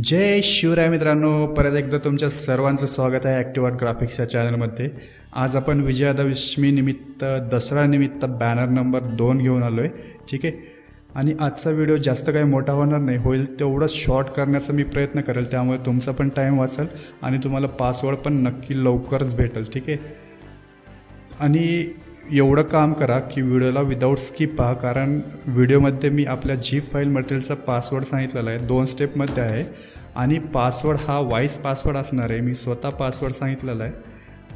जय शिवराय मित्रांनो, परत एकदा तुमच्या सर्वांचं स्वागत आहे ॲक्टिव्ह आर्ट ग्राफिक्स या चॅनलमध्ये। आज आपण विजयादशमी निमित्त दसरा निमित्त बॅनर नंबर 2 घेऊन आलो आहे, ठीक आहे। आणि आजचा व्हिडिओ जास्त काही मोठा होणार नाही, होईल तेवढंच शॉर्ट करण्याचा मी प्रयत्न करेल, त्यामुळे तुमचा पण टाईम वाचेल आणि तुम्हाला पासवर्ड पण नक्की लवकरच भेटेल, ठीक आहे। आणि एवढं काम करा की व्हिडिओला विदाऊट स्किप पहा, कारण व्हिडिओमध्ये मी आपल्या झिप फाईल मटेरियलचा पासवर्ड सांगितलेला आहे, 2 स्टेपमध्ये आहे आणि पासवर्ड हा व्हॉइस पासवर्ड असणार आहे। मी स्वतः पासवर्ड सांगितलेला आहे,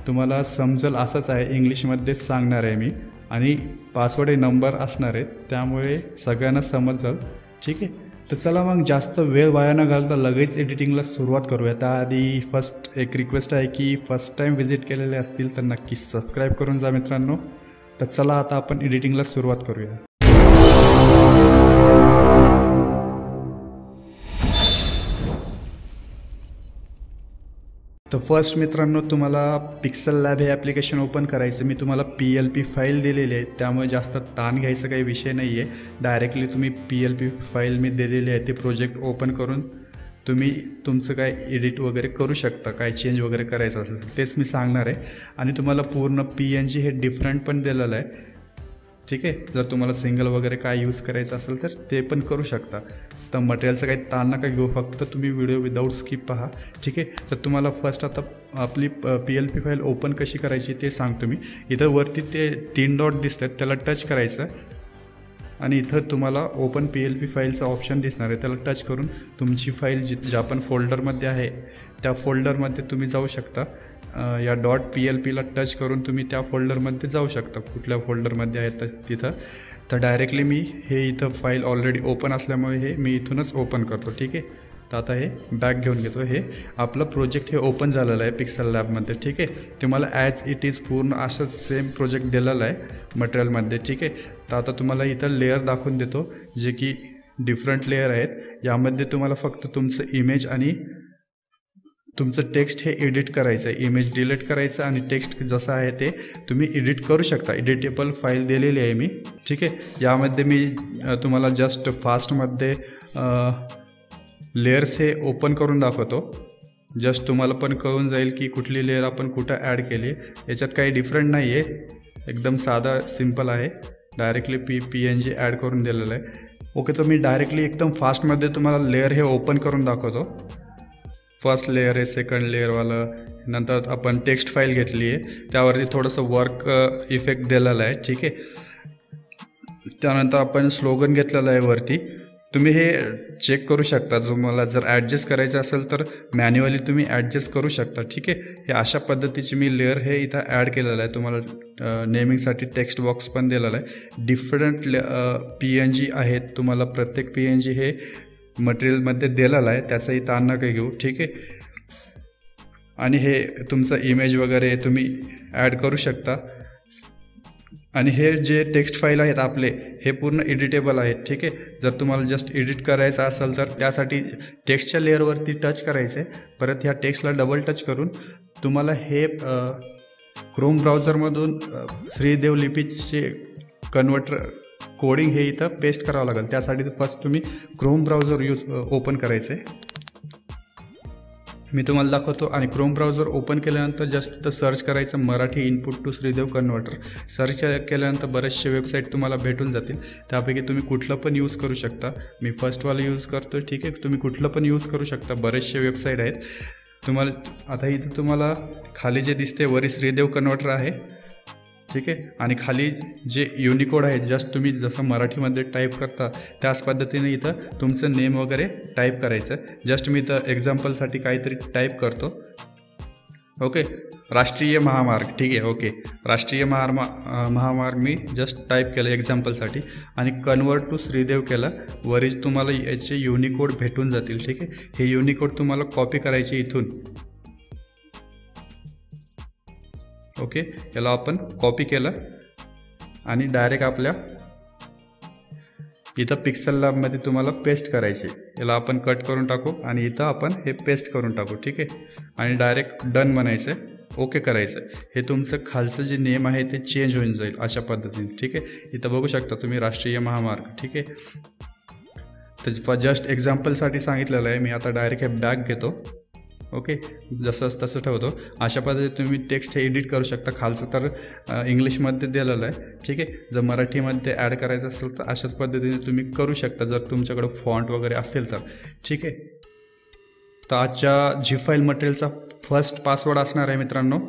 तुम्हाला समजेल असंच आहे, इंग्लिशमध्येच सांगणार आहे मी। आणि पासवर्ड हे नंबर असणार आहेत, त्यामुळे सगळ्यांना समजेल, ठीक आहे। तर चला मग जास्त वेळ वाया न घालता लगेच एडिटिंगला सुरुवात करूया। त्याआधी फर्स्ट एक रिक्वेस्ट आहे की फर्स्ट टाईम व्हिजिट केलेले असतील तर नक्की सबस्क्राईब करून जा मित्रांनो। तर चला आता आपण एडिटिंगला सुरुवात करूया। तर फर्स्ट मित्रांनो, तुम्हाला पिक्सल लॅब हे ॲप्लिकेशन ओपन करायचं। मी तुम्हाला PLP फाईल दिलेली आहे, त्यामुळे जास्त ताण घ्यायचा काही विषय नाही आहे। डायरेक्टली तुम्ही PLP फाईल मी दिलेली आहे, ते प्रोजेक्ट ओपन करून तुम्ही तुमचं काय एडिट वगैरे करू शकता, काय चेंज वगैरे करायचं असेल तेच मी सांगणार आहे। आणि तुम्हाला पूर्ण PNG हे डिफरंट पण दिलेलं आहे, ठीक आहे। जर तुम्हाला सिंगल वगैरे काय यूज करायचं असेल तर ते पण करू शकता। तर मटेरियलचं काही ताण नका घेऊ, फक्त तुम्ही व्हिडिओ विदाऊट स्किप पहा, ठीक आहे। तर तुम्हाला फर्स्ट आता आपली PLP फाईल ओपन कशी करायची ते सांगतो मी। इथं वरती ते 3 डॉट दिसतात, त्याला टच करायचं आणि इथं तुम्हाला ओपन PLP फाईलचा ऑप्शन दिसणार आहे, त्याला टच करून तुमची फाईल ज्या पण फोल्डरमध्ये आहे त्या फोल्डरमध्ये तुम्ही जाऊ शकता। या .plpला टच करून तुम्ही त्या फोल्डरमध्ये जाऊ शकता, कुठल्या फोल्डरमध्ये आहे तर तिथं। तर डायरेक्टली मी हे इथं फाईल ऑलरेडी ओपन असल्यामुळे हे मी इथूनच ओपन करतो, ठीक आहे। तर आता हे बॅक घेऊन घेतो। हे आपलं प्रोजेक्ट हे ओपन झालेलं आहे पिक्सल लॅबमध्ये, ठीक आहे। तुम्हाला ॲज इट इज पूर्ण असं सेम प्रोजेक्ट दिलेलं आहे मटेरियलमध्ये, ठीक आहे। तर आता तुम्हाला इथं लेअर दाखवून देतो, जे की डिफरंट लेअर आहेत। यामध्ये तुम्हाला फक्त तुमचं इमेज आणि तुमचं टेक्स्ट हे एडिट करायचं आहे, इमेज डिलीट करायचं आणि टेक्स्ट जसं आहे ते तुम्ही एडिट करू शकता। एडिटेबल फाईल दिलेली आहे मी, ठीक आहे। यामध्ये मी तुम्हाला जस्ट फास्टमध्ये लेयर्स हे ओपन करून दाखवतो, जस्ट तुम्हाला पण कळून जाईल की कुठली लेअर आपण कुठं ॲड केली। याच्यात काही डिफरंट नाही आहे, एकदम साधा सिम्पल आहे, डायरेक्टली PNG ॲड करून दिलेलं आहे, ओके। तर मी डायरेक्टली एकदम फास्टमध्ये तुम्हाला लेअर हे ओपन करून दाखवतो। फर्स्ट लेअर आहे, सेकंड लेअरवालं, नंतर आपण टेक्स्ट फाईल घेतली आहे, त्यावरती थोडंसं वर्क इफेक्ट दिलेला आहे, ठीक आहे। त्यानंतर आपण स्लोगन घेतलेलं आहे वरती, तुम्ही हे चेक करू शकता। तुम्हाला जर ॲडजस्ट करायचं असेल तर मॅन्युअली तुम्ही ॲडजस्ट करू शकता, ठीक आहे। हे अशा पद्धतीचे मी लेअर हे इथं ॲड केलेलं आहे। तुम्हाला नेमिंगसाठी टेक्स्ट बॉक्स पण दिलेला आहे, डिफरंट PNG आहेत, तुम्हाला प्रत्येक PNG हे मटेरियलमध्ये दिलेलं आहे, त्याचाही ताण नका घेऊ, ठीक आहे। आणि हे तुमचं इमेज वगैरे तुम्ही ॲड करू शकता। आणि हे जे टेक्स्ट फाईल आहेत आपले हे पूर्ण एडिटेबल आहेत, ठीक आहे। जर तुम्हाला जस्ट एडिट करायचं असेल तर त्यासाठी टेक्स्टच्या लेअरवरती टच करायचं आहे, परत ह्या टेक्स्टला डबल टच करून तुम्हाला हे क्रोम ब्राउझरमधून श्रीदेव लिपीचे कन्वर्टर कोडिंग हे इथं पेस्ट करावं लागेल। त्यासाठी फर्स्ट तुम्ही क्रोम ब्राउझर ओपन करायचं आहे, मी तुम्हाला दाखवतो। आणि क्रोम ब्राउझर ओपन केल्यानंतर जस्ट इथं सर्च करायचं Marathi input to Shreedev converter. Search केल्यानंतर बरेचसे वेबसाईट तुम्हाला भेटून जातील, त्यापैकी तुम्ही कुठलं पण यूज करू शकता। मी फर्स्टवाला यूज करतो, ठीक आहे। तुम्ही कुठलं पण यूज करू शकता, बरेचसे वेबसाईट आहेत तुम्हाला। आता इथं तुम्हाला खाली जे दिसते वरी श्रीदेव कन्वर्टर आहे, ठीक आहे। आणि खाली जे युनिकोड आहे, जस्ट तुम्ही जसं मराठीमध्ये टाईप करता त्याच पद्धतीने इथं तुमचं नेम वगैरे टाईप करायचं। जस्ट मी इथं एक्झाम्पलसाठी काहीतरी टाईप करतो, ओके। राष्ट्रीय महामार्ग, ठीक आहे, ओके। राष्ट्रीय महामार्ग मी जस्ट टाईप केलं एक्झाम्पलसाठी आणि कन्वर्ट टू श्रीदेव केलं, वरीच तुम्हाला याचे युनिकोड भेटून जातील, ठीक आहे। हे युनिकोड तुम्हाला कॉपी करायचे इथून, ओके। याला आपण कॉपी केलं आणि डायरेक्ट आपल्या इथं पिक्सल लॅबमध्ये तुम्हाला पेस्ट करायचे। याला आपण कट करून टाकू आणि इथं आपण हे पेस्ट करून टाकू, ठीक आहे। आणि डायरेक्ट डन म्हणायचं, ओके करायचं। हे तुमचं खालचं जे नेम आहे ते चेंज होऊन जाईल अशा पद्धतीने, ठीक आहे। इथं बघू शकता तुम्ही राष्ट्रीय महामार्ग, ठीक आहे। तर जस्ट एक्झाम्पलसाठी सांगितलेलं आहे मी. आता डायरेक्ट हे बॅक घेतो. ओके, जसं तसं ठेवतो. अशा पद्धतीने तुम्ही टेक्स्ट हे एडिट करू शकता. खालचं तर इंग्लिशमध्ये दिलेलं आहे, ठीक आहे. जर मराठीमध्ये ॲड करायचं असेल तर अशाच पद्धतीने तुम्ही करू शकता, जर तुमच्याकडं फॉन्ट वगैरे असतील तर, ठीक आहे. तर आजच्या झिप फाईल मटेरियलचा फर्स्ट पासवर्ड असणार आहे मित्रांनो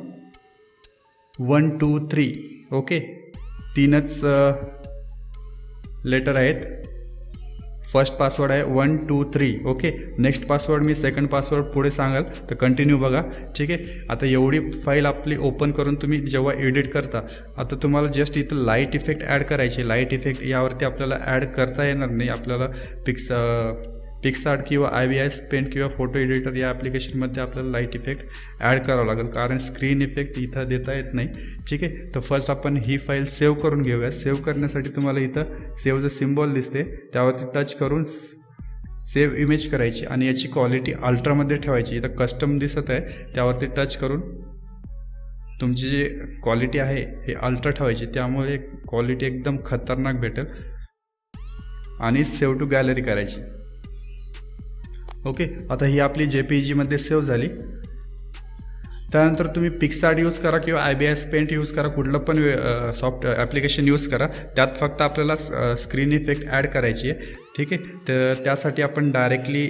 1 2 3. ओके, 3च लेटर आहेत. फर्स्ट पासवर्ड आहे 1 2 3. ओके, नेक्स्ट पासवर्ड मी सेकंड पासवर्ड पुढे सांगाल, तर कंटिन्यू बघा, ठीक आहे. आता एवढी फाईल आपली ओपन करून तुम्ही जेव्हा एडिट करता, आता तुम्हाला जस्ट इथं लाईट इफेक्ट ॲड करायचे. लाईट इफेक्ट यावरती आपल्याला ॲड करता येणार नाही. आपल्याला पिक्सआर्ट किंवा IVS पेंट किंवा फोटो एडिटर या ॲप्लिकेशनमध्ये आपल्याला लाईट इफेक्ट ॲड करावं लागेल, कारण स्क्रीन इफेक्ट इथं देता येत नाही, ठीक आहे. तर फर्स्ट आपण ही फाईल सेव्ह करून घेऊया. सेव्ह करण्यासाठी तुम्हाला इथं सेव्हचं सिम्बॉल दिसते, त्यावरती टच करून सेव्ह इमेज करायची आणि याची क्वालिटी अल्ट्रामध्ये ठेवायची. इथं कस्टम दिसत आहे, त्यावरती टच करून तुमची जी क्वालिटी आहे हे अल्ट्रा ठेवायची, त्यामुळे क्वालिटी एकदम खतरनाक भेटेल. आणि सेव्ह टू गॅलरी करायची. ओके, आता ही आपली JPEGमध्ये सेव्ह झाली. त्यानंतर तुम्ही पिक्सआर्ट यूज करा किंवा IVS पेंट यूज करा, कुठलं पण सॉफ्ट ॲप्लिकेशन यूज करा. त्यात फक्त आपल्याला स्क्रीन इफेक्ट ॲड करायची आहे, ठीक आहे. तर त्यासाठी आपण डायरेक्टली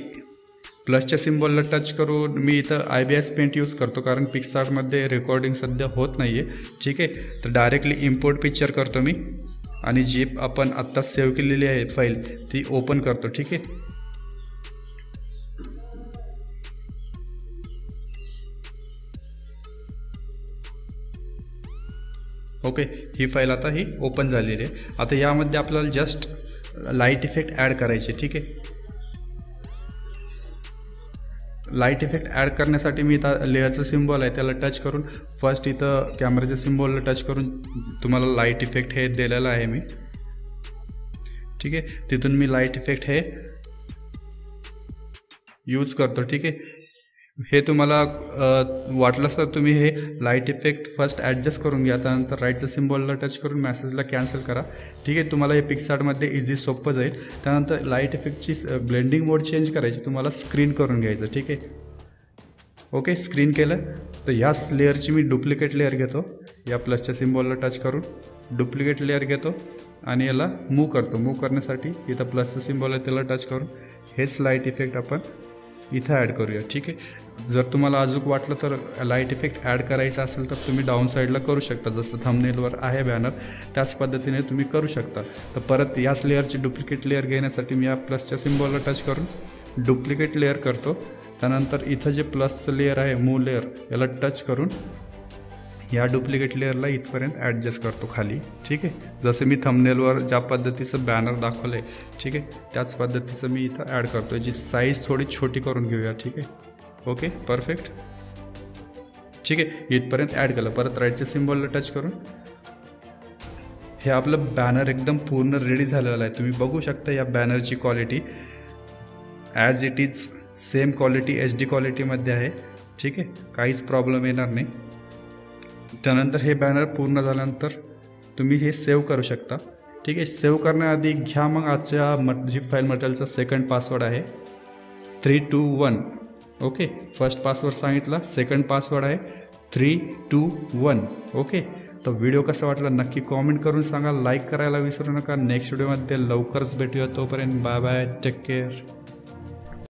प्लसच्या सिम्बॉलला टच करून, मी इथं IVS पेंट यूज करतो कारण पिक्सआर्टमध्ये रेकॉर्डिंग सध्या होत नाही आहे, ठीक आहे. तर डायरेक्टली इम्पोर्ट पिक्चर करतो मी आणि जी आपण आत्ता सेव्ह केलेली आहे फाईल ती ओपन करतो, ठीक आहे. ओके, ही फाईल आता ही ओपन झालेली आहे. आता यामध्ये आपल्याला जस्ट लाईट इफेक्ट ॲड करायचे, ठीक आहे. लाईट इफेक्ट ॲड करण्यासाठी मी इथं लेअरचं सिम्बॉल आहे त्याला टच करून, फर्स्ट इथं कॅमेराच्या सिम्बॉलला टच करून तुम्हाला लाईट इफेक्ट हे दिलेलं आहे मी, ठीक आहे. तिथून मी लाईट इफेक्ट हे यूज करतो, ठीक आहे. हे तुम्हाला वाटलंच तर तुम्ही हे लाईट इफेक्ट फर्स्ट ॲडजस्ट करून घ्या. त्यानंतर राईटचं सिम्बॉलला टच करून मॅसेजला कॅन्सल करा, ठीक आहे. तुम्हाला हे पिक्सआर्टमध्ये इझी सोपं जाईल. त्यानंतर लाईट इफेक्टची ब्लेंडिंग मोड चेंज करायची, तुम्हाला स्क्रीन करून घ्यायचं, ठीक आहे. ओके, स्क्रीन केलं तर ह्याच लेअरची मी डुप्लिकेट लेअर घेतो. या प्लसच्या सिम्बॉलला टच करून डुप्लिकेट लेअर घेतो आणि याला मूव्ह करतो. मूव्ह करण्यासाठी इथं प्लसचं सिम्बॉल आहे त्याला टच करून हेच लाईट इफेक्ट आपण इथं ॲड करूया, ठीक आहे. जर तुम्हाला अजून वाटलं तर लाईट इफेक्ट ॲड करायचा असेल तर तुम्ही डाऊन साईडला करू शकता, जसं थंबनेलवर आहे बॅनर त्याच पद्धतीने तुम्ही करू शकता. तर परत याच लेअरची डुप्लिकेट लेअर घेण्यासाठी मी या प्लसच्या सिम्बॉलला टच करून डुप्लिकेट लेअर करतो. त्यानंतर इथं जे प्लसचं लेअर आहे मूव्ह लेअर याला टच करून या डुप्लिकेट लेअरला इथपर्यंत ॲडजस्ट करतो खाली, ठीक आहे. जसं मी थंबनेलवर ज्या पद्धतीचं बॅनर दाखवलं आहे, ठीक आहे, त्याच पद्धतीचं मी इथं ॲड करतो. याची साईज थोडी छोटी करून घेऊया, ठीक आहे. ओके, परफेक्ट, ठीक आहे. इथपर्यंत ॲड केलं. परत राईटच्या सिम्बॉलला टच करून हे आपलं बॅनर एकदम पूर्ण रेडी झालेलं आहे. तुम्ही बघू शकता या बॅनरची quality as it is same quality HD क्वालिटीमध्ये आहे, ठीक आहे. काहीच प्रॉब्लेम येणार नाही. त्यानंतर हे बॅनर पूर्ण झाल्यानंतर तुम्ही हे सेव्ह करू शकता, ठीक आहे. सेव्ह करण्याआधी घ्या मग आजच्या झिप फाईल मटेरियलचा सेकंड पासवर्ड आहे 3 2 1. ओके, फर्स्ट पासवर्ड सांगितला, सेकंड पासवर्ड आहे 3 2 1. ओके, तर व्हिडिओ कसा वाटला नक्की कॉमेंट करून सांगा. लाईक करायला विसरू नका. नेक्स्ट व्हिडिओमध्ये लवकरच भेटूया. तोपर्यंत बाय बाय, टेक केअर.